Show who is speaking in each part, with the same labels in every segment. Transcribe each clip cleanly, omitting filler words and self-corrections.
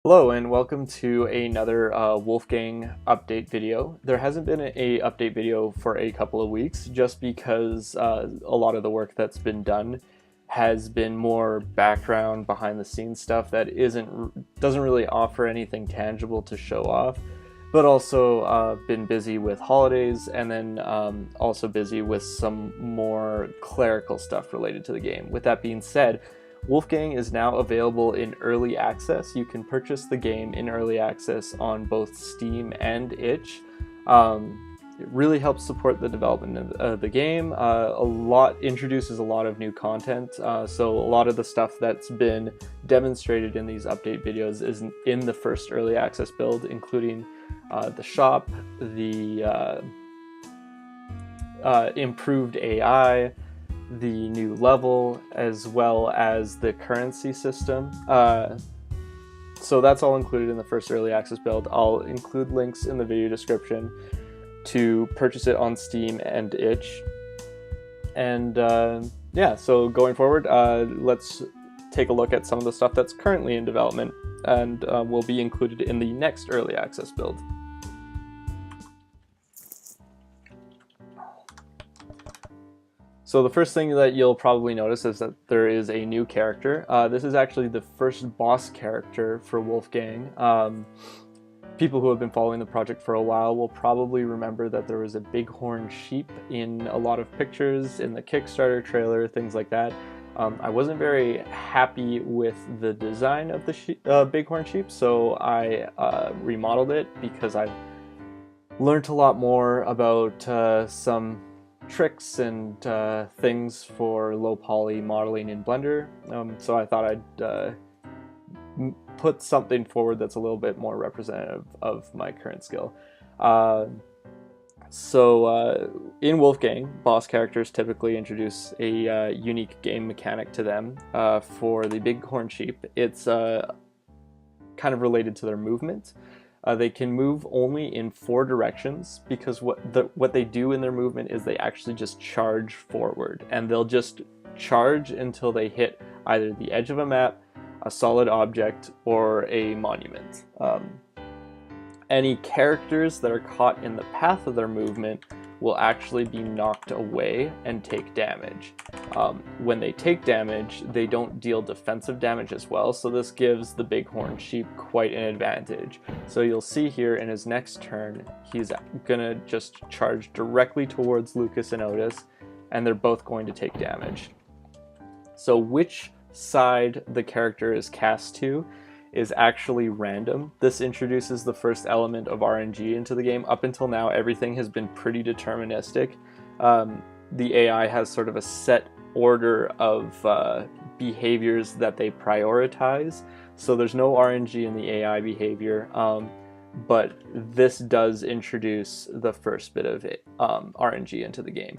Speaker 1: Hello and welcome to another Wolfgang update video. There hasn't been a update video for a couple of weeks just because a lot of the work that's been done has been more background behind the scenes stuff that doesn't really offer anything tangible to show off, but also been busy with holidays and then also busy with some more clerical stuff related to the game. With that being said, Wolfgang is now available in early access. You can purchase the game in early access on both Steam and itch. It really helps support the development of the game. Introduces a lot of new content. So a lot of the stuff that's been demonstrated in these update videos is in the first early access build, including the shop, the improved AI, the new level, as well as the currency system. So that's all included in the first early access build. I'll include links in the video description to purchase it on Steam and itch. And yeah, so going forward, let's take a look at some of the stuff that's currently in development and will be included in the next early access build. So the first thing that you'll probably notice is that there is a new character. This is actually the first boss character for Wolfgang. People who have been following the project for a while will probably remember that there was a bighorn sheep in a lot of pictures, in the Kickstarter trailer, things like that. I wasn't very happy with the design of the bighorn sheep, so I remodeled it because I've learned a lot more about some tricks and things for low poly modeling in Blender, so I thought I'd put something forward that's a little bit more representative of my current skill. In Wolfgang, boss characters typically introduce a unique game mechanic to them. For the bighorn sheep, it's kind of related to their movement. They can move only in 4 directions because what they do in their movement is they actually just charge forward, and they'll just charge until they hit either the edge of a map, a solid object, or a monument. Any characters that are caught in the path of their movement will actually be knocked away and take damage. When they take damage, they don't deal defensive damage as well, so this gives the bighorn sheep quite an advantage. So you'll see here in his next turn, he's gonna just charge directly towards Lucas and Otis, and they're both going to take damage. So which side the character is cast to is actually random. This introduces the first element of RNG into the game. Up until now, everything has been pretty deterministic. The AI has sort of a set order of behaviors that they prioritize, so there's no RNG in the AI behavior, but this does introduce the first bit of RNG into the game.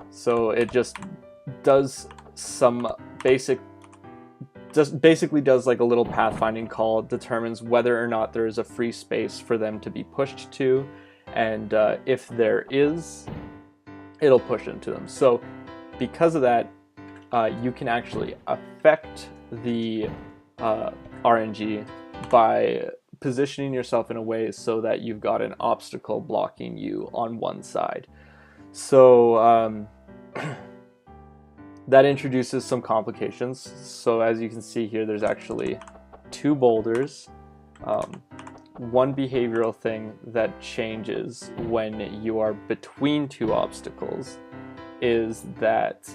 Speaker 1: So it just does some basically does like a little pathfinding call, determines whether or not there is a free space for them to be pushed to, and if there is, it'll push into them. So because of that, you can actually affect the RNG by positioning yourself in a way so that you've got an obstacle blocking you on one side. So that introduces some complications. So as you can see here, there's actually 2 boulders. One behavioral thing that changes when you are between 2 obstacles is that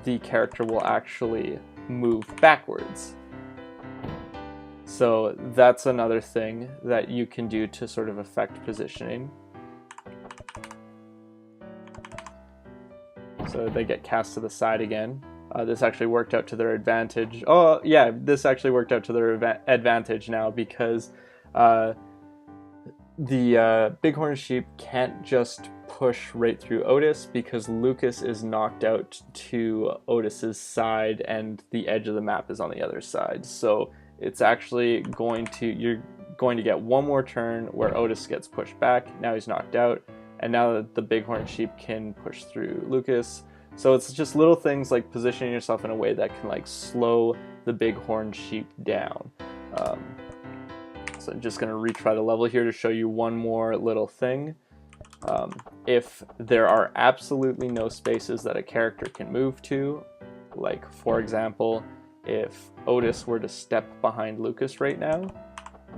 Speaker 1: the character will actually move backwards. So that's another thing that you can do to sort of affect positioning. So they get cast to the side again. This actually worked out to their advantage. Oh yeah, this actually worked out to their advantage now because the bighorn sheep can't just push right through Otis because Lucas is knocked out to Otis's side and the edge of the map is on the other side. So it's actually you're going to get one more turn where Otis gets pushed back. Now he's knocked out, and now that the bighorn sheep can push through Lucas. So it's just little things like positioning yourself in a way that can like slow the bighorn sheep down. So I'm just going to retry the level here to show you one more little thing. If there are absolutely no spaces that a character can move to, like for example, if Otis were to step behind Lucas right now,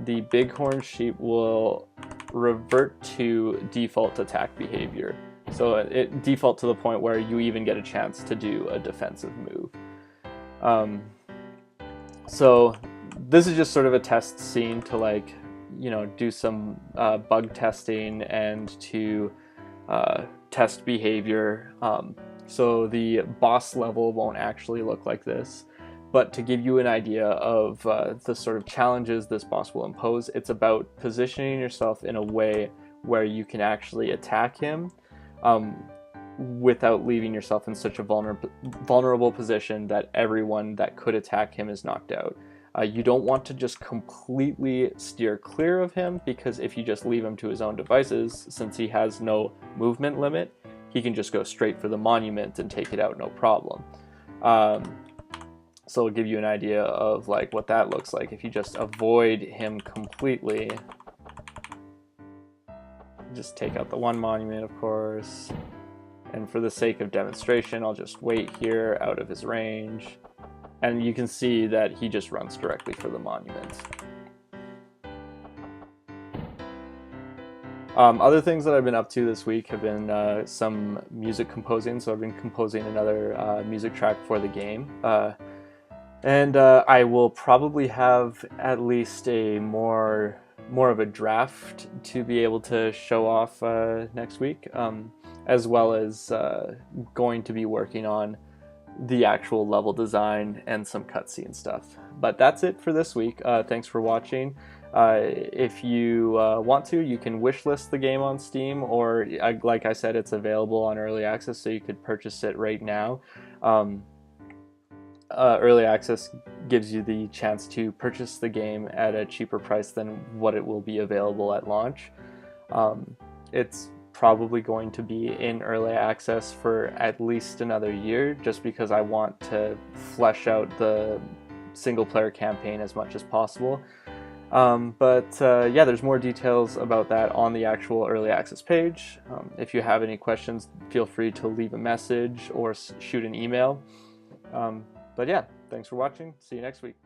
Speaker 1: the Bighorn Sheep will revert to default attack behavior. So it default to the point where you even get a chance to do a defensive move. So this is just sort of a test scene to, like, you know, do some bug testing and to test behavior. So the boss level won't actually look like this, but to give you an idea of the sort of challenges this boss will impose, it's about positioning yourself in a way where you can actually attack him without leaving yourself in such a vulnerable position that everyone that could attack him is knocked out. You don't want to just completely steer clear of him, because if you just leave him to his own devices, since he has no movement limit, he can just go straight for the monument and take it out no problem. So it'll give you an idea of like what that looks like if you just avoid him completely. Just take out the one monument, of course. And for the sake of demonstration, I'll just wait here out of his range. And you can see that he just runs directly for the monument. Other things that I've been up to this week have been some music composing. So I've been composing another music track for the game. And I will probably have at least a more of a draft to be able to show off next week, as well as going to be working on the actual level design and some cutscene stuff. But that's it for this week. Thanks for watching. If you want to, you can wishlist the game on Steam, or like I said, it's available on early access, so you could purchase it right now. Early access gives you the chance to purchase the game at a cheaper price than what it will be available at launch. It's probably going to be in early access for at least another year, just because I want to flesh out the single player campaign as much as possible. Yeah, there's more details about that on the actual early access page. If you have any questions, feel free to leave a message or shoot an email. But yeah, thanks for watching. See you next week.